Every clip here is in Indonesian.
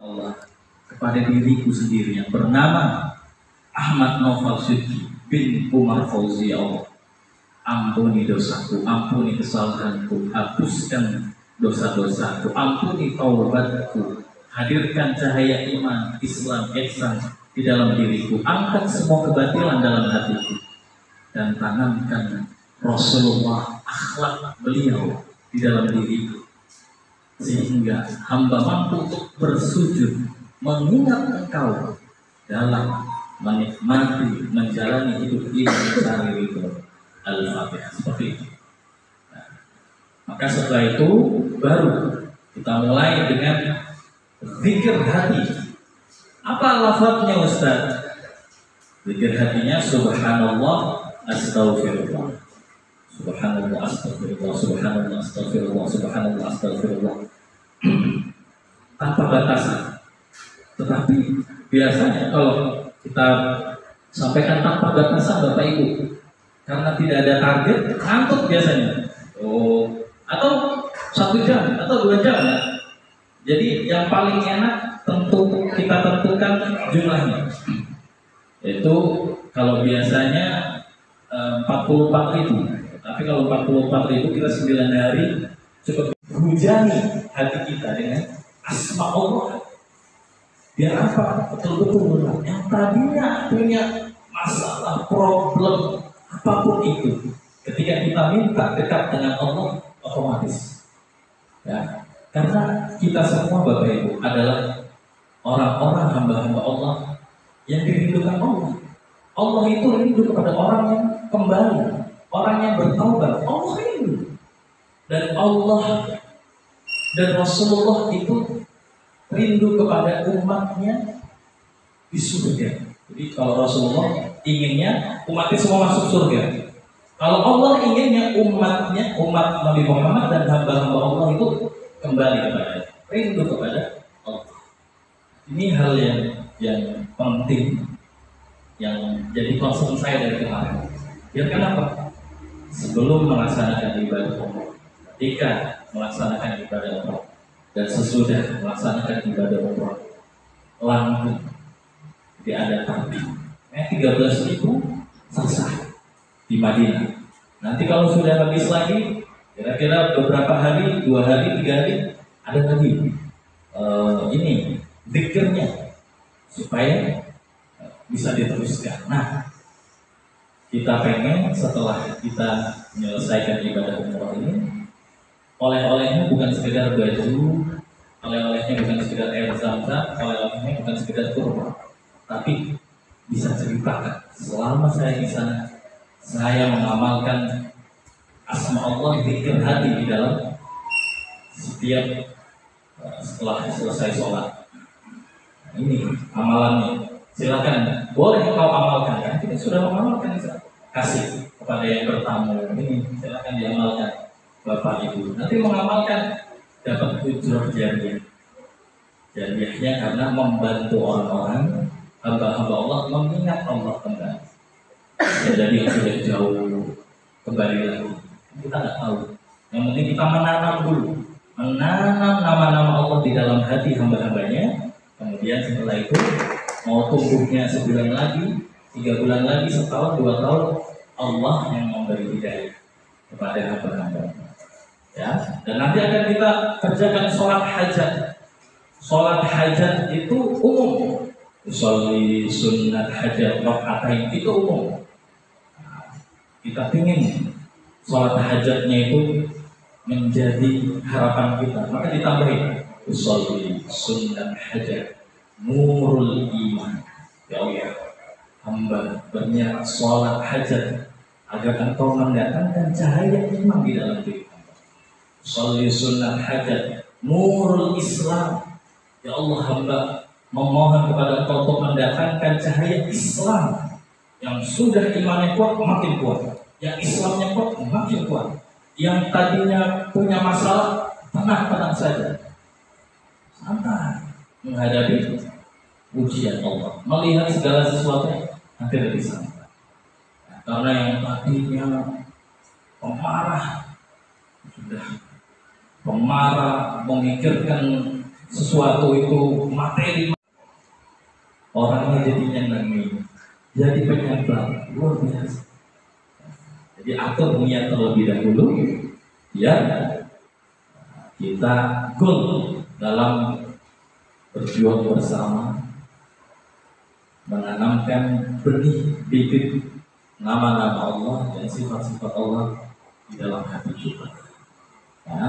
Allah kepada diriku sendiri yang bernama Ahmad Noval Sidki bin Umar Fauzi. Ya Allah, ampuni dosaku, ampuni kesalahanku, hapuskan dosa-dosaku, ampuni taubatku, hadirkan cahaya iman, Islam, ihsan di dalam diriku, angkat semua kebatilan dalam hatiku, dan tanamkan Rasulullah, akhlak beliau di dalam diriku, sehingga hamba mampu untuk bersujud mengingat Engkau dalam menikmati menjalani hidup ini mencari ridho. Al-Fatihah, seperti itu. Nah, maka setelah itu baru kita mulai dengan zikir hati. Apa lafadznya Ustaz? Zikir hatinya subhanallah astaghfirullah, subhanallah astaghfirullah, subhanallah astaghfirullah, subhanallah astaghfirullah, tanpa batasan. Tetapi biasanya kalau kita sampaikan tanpa batasan, Bapak Ibu, karena tidak ada target, ngantuk biasanya. Atau 1 jam atau 2 jam ya. Jadi yang paling enak tentu kita tentukan jumlahnya. Itu kalau biasanya 44.000. Tapi kalau 44.000 kita 9 hari cukup hujani hati kita dengan asma Allah. Biar apa? Betul-betul yang tadinya punya masalah, problem, apapun itu, ketika kita minta dekat dengan Allah, otomatis. Ya, karena kita semua Bapak Ibu adalah orang-orang hamba-hamba Allah yang dirindukan Allah. Allah itu rindu kepada orang yang kembali, orang yang bertaubat. Allah rindu. Dan Allah dan Rasulullah itu rindu kepada umatnya di surga. Jadi kalau Rasulullah inginnya umatnya semua masuk surga. Kalau Allah inginnya umatnya, umat Nabi Muhammad dan hamba-hamba Allah itu kembali kepada, rindu kepada Allah. Ini hal yang penting, yang jadi concern saya dari kemarin. Biar kenapa? Sebelum melaksanakan ibadah umroh, ketika melaksanakan ibadah umroh, dan sesudah melaksanakan ibadah umroh, langsung diadakan 13.000 selesai di Madinah. Nanti kalau sudah habis lagi, kira-kira beberapa hari, 2 hari, 3 hari, ada lagi ini zikirnya supaya bisa diteruskan. Nah, kita pengen setelah kita menyelesaikan ibadah umroh ini, oleh-olehnya bukan sekedar baju, oleh-olehnya bukan sekedar air zam-zam, oleh-olehnya bukan sekedar kurma, tapi bisa ceritakan selama saya di sana, saya mengamalkan asma Allah, zikir hati di dalam setiap setelah selesai sholat. Ini amalannya. Silakan, boleh kau amalkan, kan kita sudah mengamalkan, kasih kepada yang bertamu. Ini silakan diamalkan Bapak Ibu. Nanti mengamalkan dapat ujrah jariyah. Jariyahnya karena membantu orang-orang, hamba-hamba Allah mengingat Allah kembali. Ya, jadi yang sudah jauh kembali lagi, kita nggak tahu. Yang penting kita menanam dulu, menanam nama-nama Allah di dalam hati hamba-hambanya. Kemudian setelah itu mau tumbuhnya sebulan lagi, 3 bulan lagi, setahun, 2 tahun, Allah yang memberi hidayah kepada hamba-hamba. Ya, dan nanti akan kita kerjakan sholat hajat. Sholat hajat itu umum. Sholli sunnat hajat rakaatain itu umum. Kita ingin sholat hajatnya itu menjadi harapan kita, maka ditambahin sholli sunnat hajat nurul iman. Ya Allah, hamba berniat sholat hajat agar engkau mendatangkan cahaya iman di dalam diri hamba. Sholli sunnat hajat nurul Islam. Ya Allah, hamba memohon kepada engkau untuk mendatangkan cahaya Islam. Yang sudah imannya kuat makin kuat, yang Islamnya kuat makin kuat. Yang tadinya punya masalah, tenang-tenang saja, santai menghadapi ujian Allah, melihat segala sesuatu nanti lebih santai. Nah, karena yang tadinya pemarah, sudah pemarah, memikirkan sesuatu itu materi, orangnya jadi nyenengin, jadi penyambang luar biasa. Jadi atur niat terlebih dahulu, biar kita goal dalam berjuang bersama, menanamkan benih bibit nama-nama Allah dan sifat-sifat Allah di dalam hati kita. Ya,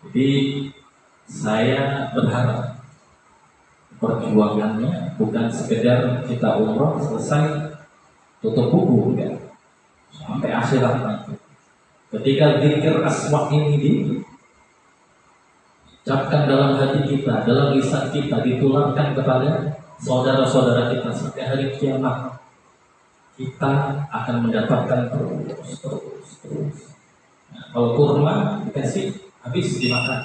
jadi saya berharap perjuangannya bukan sekedar kita umroh selesai tutup buku, ya, sampai akhirat nanti. Ketika zikir asma ini diucapkan dalam hati kita, dalam lisan kita, ditularkan kepada saudara-saudara kita sampai hari kiamat, kita akan mendapatkan terus. Nah, kalau kurma dikasih habis dimakan,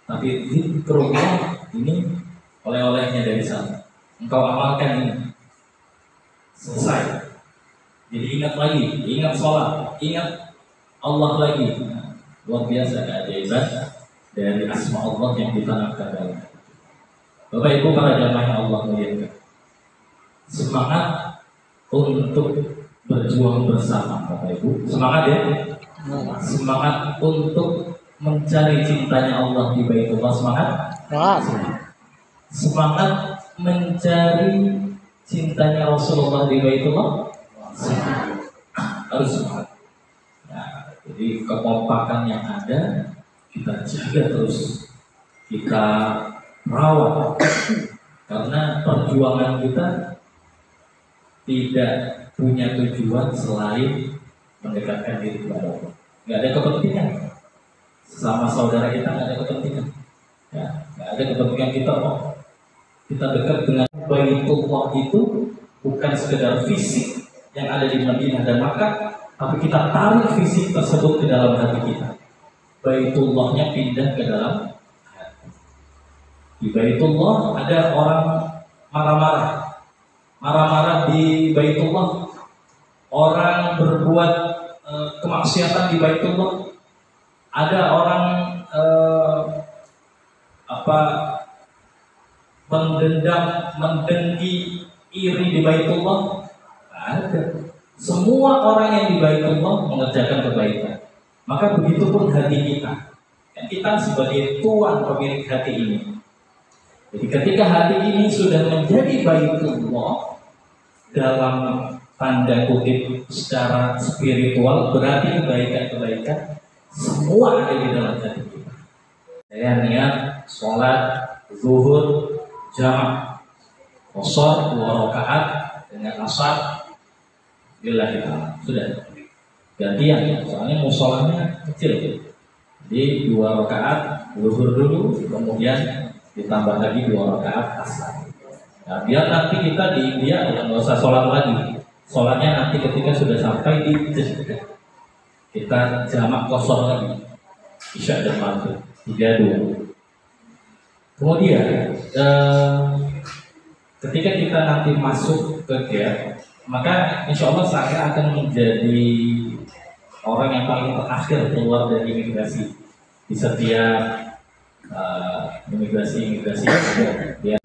tapi zikrullah ini oleh-olehnya dari sana. Engkau amalkan ini, selesai. Jadi ingat lagi, ingat sholat, ingat Allah lagi. Nah, luar biasa keajaiban dari asma Allah yang ditanamkan dalam hati. Bapak Ibu para jamaah yang Allah muliakan, semangat untuk berjuang bersama, Bapak Ibu. Semangat ya. Semangat untuk mencari cintanya Allah di Baitullah. Semangat. Semangat mencari cintanya Rasulullah di Baitullah. Harus semangat. Nah, jadi kekompakan yang ada kita jaga terus, kita rawat, karena perjuangan kita tidak punya tujuan selain mendekatkan diri kepada Allah. Nggak ada kepentingan sama saudara kita, nggak ada kepentingan. Ya, nggak ada kepentingan kita. Oh, kita dekat dengan Baitullah itu bukan sekedar fisik yang ada di Madinah dan Makkah, tapi kita tarik fisik tersebut ke dalam hati kita. Baitullahnya pindah ke dalam hati. Di Baitullah ada orang marah-marah di Baitullah, orang berbuat kemaksiatan di Baitullah, ada orang mendendam, mendengki, iri di Baitullah. Ada. Semua orang yang di Baitullah mengerjakan kebaikan. Maka begitupun hati kita. Kita sebagai tuan pemilik hati ini. Jadi ketika hati ini sudah menjadi Baitullah dalam tanda kutip secara spiritual, berarti kebaikan-kebaikan semua ada di dalam hati kita. Saya niat sholat zuhur jamak qashar 2 rakaat dengan asar, bila kita sudah gantian, soalnya musolanya kecil, jadi 2 rakaat zuhur dulu, kemudian ditambah lagi 2 rakaat asar. Nah, biar nanti kita di India nggak usah sholat lagi, sholatnya nanti ketika sudah sampai di Jeddah kita jamak qashar lagi, isya dan maghrib 3-2. Kemudian ketika kita nanti masuk ke GER, maka insya Allah saya akan menjadi orang yang paling terakhir keluar dari imigrasi di setiap imigrasi ya.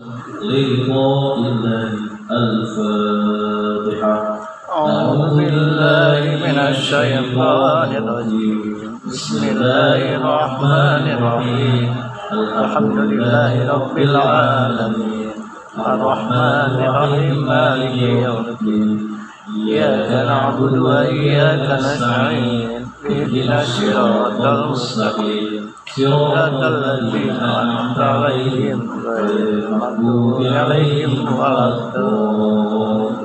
Bismillahirrahmanirrahim. Alhamdulillahi rabbil alamin. Ar-Rahmanir-Rahim. Maliki yaumiddin. Iyyaka na'budu wa iyyaka nasta'in. Ihdinas siratal mustaqim. Siratal ladzina an'amta 'alaihim ghairil maghdubi 'alaihim waladdallin.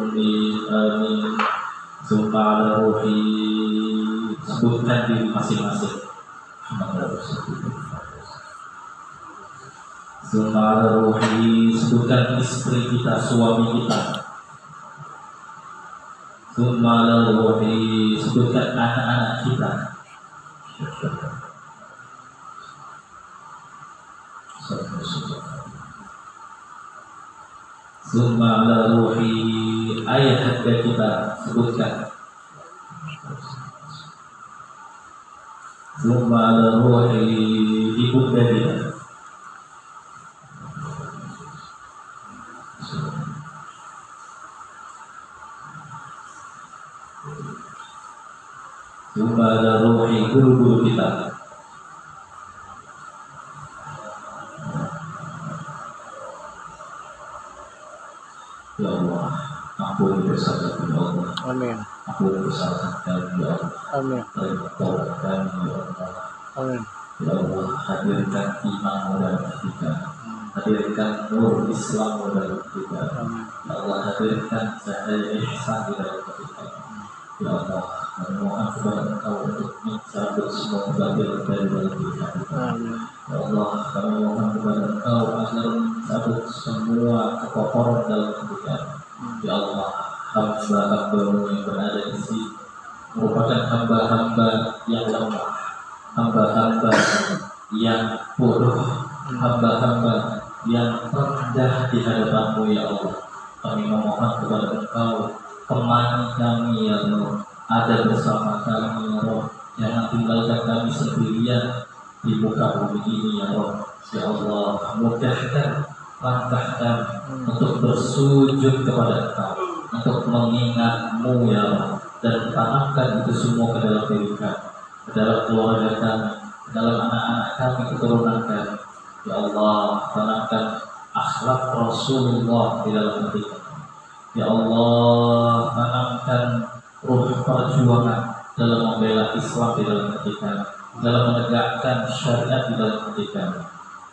Amin. Subhanallah. Sebutkan di masing-masing. Subhanallah. Sebutkan istri kita, suami kita. Subhanallah. Sebutkan anak-anak kita. Subhanallah. Ayat harga kita sebutkan. Subhanallah. Ibu dari Cuma ada ruhi guru-guru kita. Ya Allah, ampuni dosa kami ya Allah. Amin. Ampuni dosa kami ya Allah. Amin. Terima kami ya Allah. Amin. Ya Allah, hadirkan iman dalam kita. Hadirkan nur Islam dalam kita. Ya Allah, hadirkan cahaya ihsan di dalam kita. Ya Allah, kami mohon kepada Engkau untuk mencabut semua kebatilan dari dalam kita. Ya Allah, kami mohon kepada Engkau agar mencabut semua kekotoran dalam kita. Ya Allah, hamba-hamba-Mu yang berada di sini merupakan hamba-hamba yang lemah, hamba-hamba yang bodoh, hamba-hamba yang rendah di hadapan-Mu ya Allah. Kami memohon kepada Engkau, temani kami ya Allah, ada bersama kami ya Allah. Jangan tinggalkan kami sendirian di muka bumi ini ya Allah. Ya Allah, mudahkan langkah kami untuk bersujud kepada Engkau, untuk mengingat-Mu ya Allah, dan tanamkan itu semua ke dalam diri kami, ke dalam keluarga kami, ke dalam anak-anak kami, keturunan kami. Ya Allah, tanamkan akhlak Rasulullah di dalam hati kami. Ya Allah, tanamkan ruh perjuangan dalam membela Islam di dalam hati kami, dalam menegakkan syariat di dalam hati kami,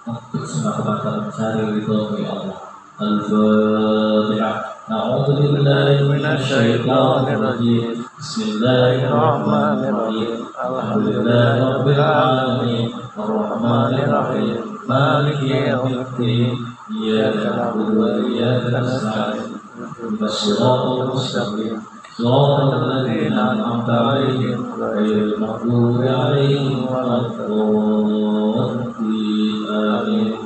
untuk semata-mata mencari ridho-Mu ya Allah. Al-Fatihah. A'udzu billahi minasy syaithanir rajim. Bismillahirrahmanirrahim. Alhamdulillahirabbil alamin. Arrahmanir rahim. Maliki yaumiddin. Iyyaka na'budu wa iyyaka nasta'in. Ihdinas siratal mustaqim. Shiratal ladzina an'amta 'alaihim ghairil maghdubi 'alaihim waladdallin. Amin.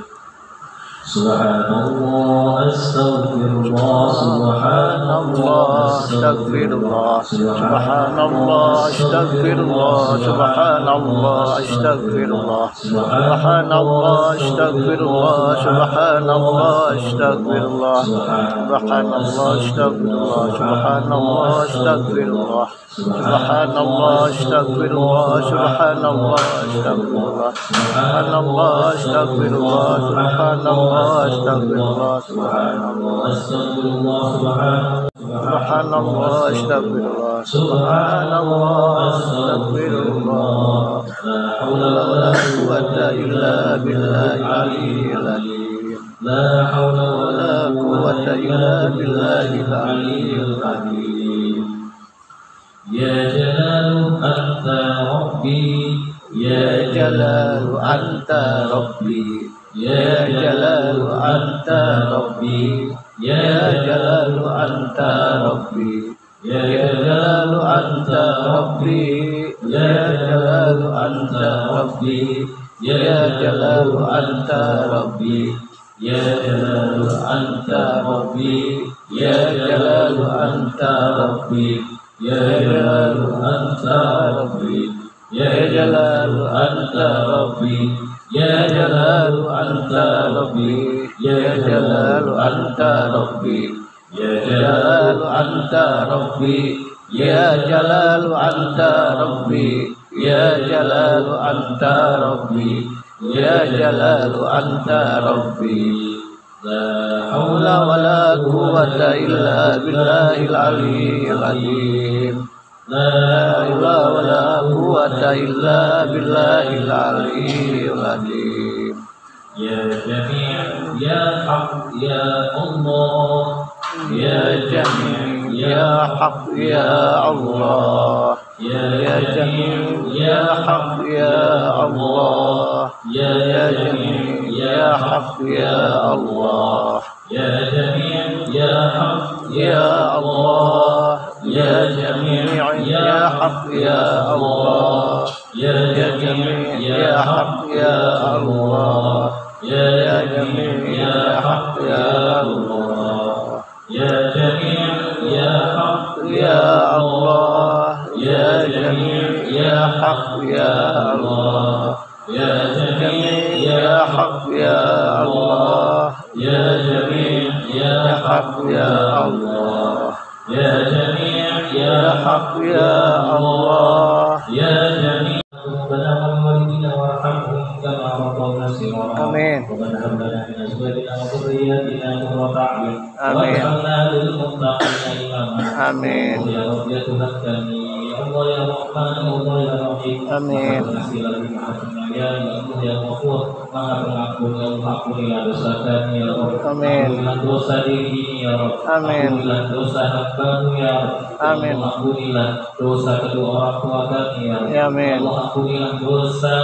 Subhanallah, astaghfirullah, subhanallah, astaghfirullah, subhanallah, astaghfirullah, subhanallah, astaghfirullah, subhanallah, astaghfirullah, subhanallah, astaghfirullah, subhanallah, astaghfirullah, subhanallah, astaghfirullah, subhanallah, astaghfirullah, subhanallah, astaghfirullah, subhanallah, astaghfirullah, subhanallah, astaghfirullah, subhanallah, astaghfirullah, subhanallah, astaghfirullah, subhanallah, astaghfirullah, la haula wala quwwata illa billahil aliyyil azim, la haula wala quwwata illa billahil aliyyil azim. Ya Jalalu anta Rabbi, ya Jalalu anta Rabbi, ya Jalalu anta Rabbi, ya Jalalu anta Rabbi, ya Jalalu anta Rabbi, ya Jalalu anta Rabbi, ya Jalalu anta Rabbi, ya Jalalu anta Rabbi, ya Jalalu anta Rabbi, ya Jalalu anta Rabbi, ya Jalalu anta Rabbi, ya Jalalu anta Rabbi, ya Jalalu anta Rabbi, ya Jalalu anta Rabbi, ya Jalalu anta Rabbi, ya Jalalu anta Rabbi, ya Jalalu anta Rabbi. La haula wala quwwata illa billahil aliyyil azim. La ilaha wala quwwata illa billahil aliyyil azim. Ya Jami' ya Haq ya Allah, ya Jami' ya Haq ya Allah, ya Jami' ya Haq ya Allah, ya Jami' ya Haq ya Allah, ya Jami' ya Haq ya Allah, ya Jami' ya Haq ya Allah, ya Jami' ya Haq ya Allah, ya Jami' ya Haq ya Allah, ya Jami' ya Haq ya Allah, ya Jami' ya Haq ya Allah, ya Jami' ya Haq ya Allah, ya Jami' ya Haq ya Allah, ya Jami' ya Haq ya Allah, آمين ربنا هب لنا من ازواجنا وذرياتنا قرة اعين آمين واجعلنا للمتقين اماما آمين ya Rabbi ya Tuhan kami ya Allah ya Rahman ya Allah ya Rahim Amin. Maha Pengasih lagi Maha Penyayang ya Allah ya Ghafur Maha Pengampun ya Allah ampunilah dosa kami ya Rabb Amin. ampunilah dosa diri ini ya Rabb Amin. ampunilah dosa hamba-Mu ya Rabb Amin. Allah ampunilah dosa kedua orang tua kami ya Rabb Amin. Allah ampunilah dosa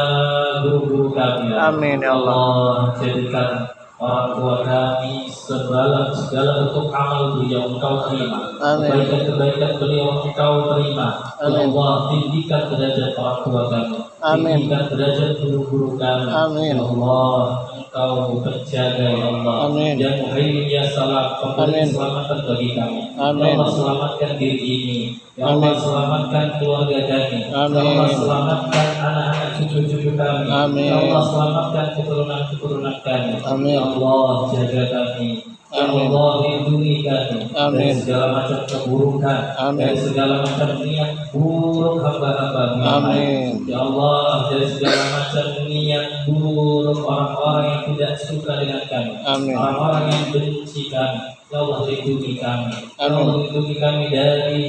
guru-guru kami ya Rabb. Amin ya Allah. Jadikan orang tua kami segala bentuk amal beliau Engkau terima. Amin. Kebaikan beliau Engkau terima. Ya Amin. Allah, tinggikan derajat orang tua kami. Amin. Tinggikan derajat guru-guru kami. Amin. Ya Allah, Engkau penjaga ya Allah. Amin. Ya Muhaimin ya Salam, pemberi Amin. keselamatan bagi kami. Amin. Ya Allah, selamatkan diri ini. Ya Allah, Amin. selamatkan keluarga kami. Amin. Ya Allah, selamatkan anak-anak cucu-cucu kami. Amin. Ya Allah, selamatkan keturunan-keturunan kami. Amin. Ya Allah, jaga kami. Ya Amin. Allah, lindungi kami Amin. dari segala macam keburukan, Amin. dari segala macam niat buruk hamba-hamba-Mu. Amin. Ya Allah, dari segala macam niat buruk orang-orang yang tidak suka dengan kami, Amin. orang-orang yang benci kami. Ya Allah, lindungi kami. Ya Amin. Allah, lindungi kami dari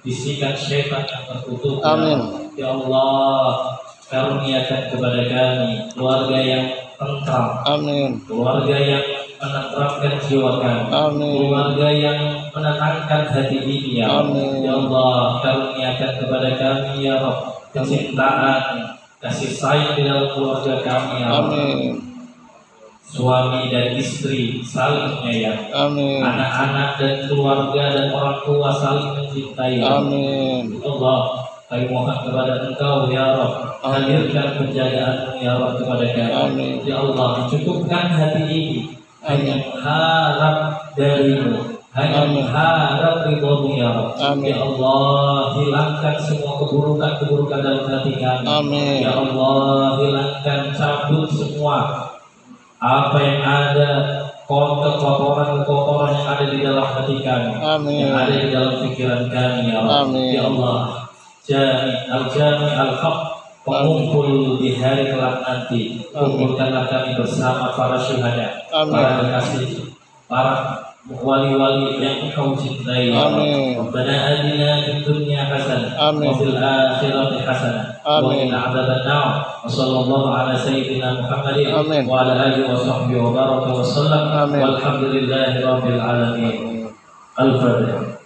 bisikan syaitan yang terkutuk. Amin. Ya Allah, karuniakan kepada kami keluarga yang tentram, Amin. keluarga yang menenteramkan jiwa kami, Amin. keluarga yang menenangkan hati ini ya Allah. Amin. Ya Allah, karuniakan kepada kami ya Rabb kecintaan, kasih sayang di dalam keluarga kami ya Allah. Amin. Suami dan istri saling menyayang, Amin. anak-anak dan keluarga dan orang tua saling mencintai ya Allah. Amin. Ya Allah, kami mohon kepada Engkau ya Rabb, hadirkan penjagaan-Mu ya Rabb kepada kami. Amin. Ya Allah, cukupkan hati ini hanya mengharap dari-Mu, hanya Amin. mengharap ridho-Mu ya Rabb. Amin. Ya Allah, hilangkan semua keburukan-keburukan dalam hati kami. Amin. Ya Allah, hilangkan, cabut semua apa yang ada, kotoran-kotoran yang ada di dalam hati kami, Amin. yang ada di dalam pikiran kami ya Allah. Amin. Ya Allah, Jami al-Haq, pengumpul di hari kelak nanti, kumpulkanlah kami bersama para syuhada, Amin. para kekasih, para wali-wali yang Engkau cintai. Amin. Rabbana atina fid dunya hasanah Amin. wa fil akhirati hasanah wa Amin. qina adzabannar. Wa sallallahu ala sayyidina Muhammadin Amin. wa ala alihi wa sahbihi wa baraka wa sallam. Amin. Walhamdulillahi rabbil alamin. Al-Fatihah.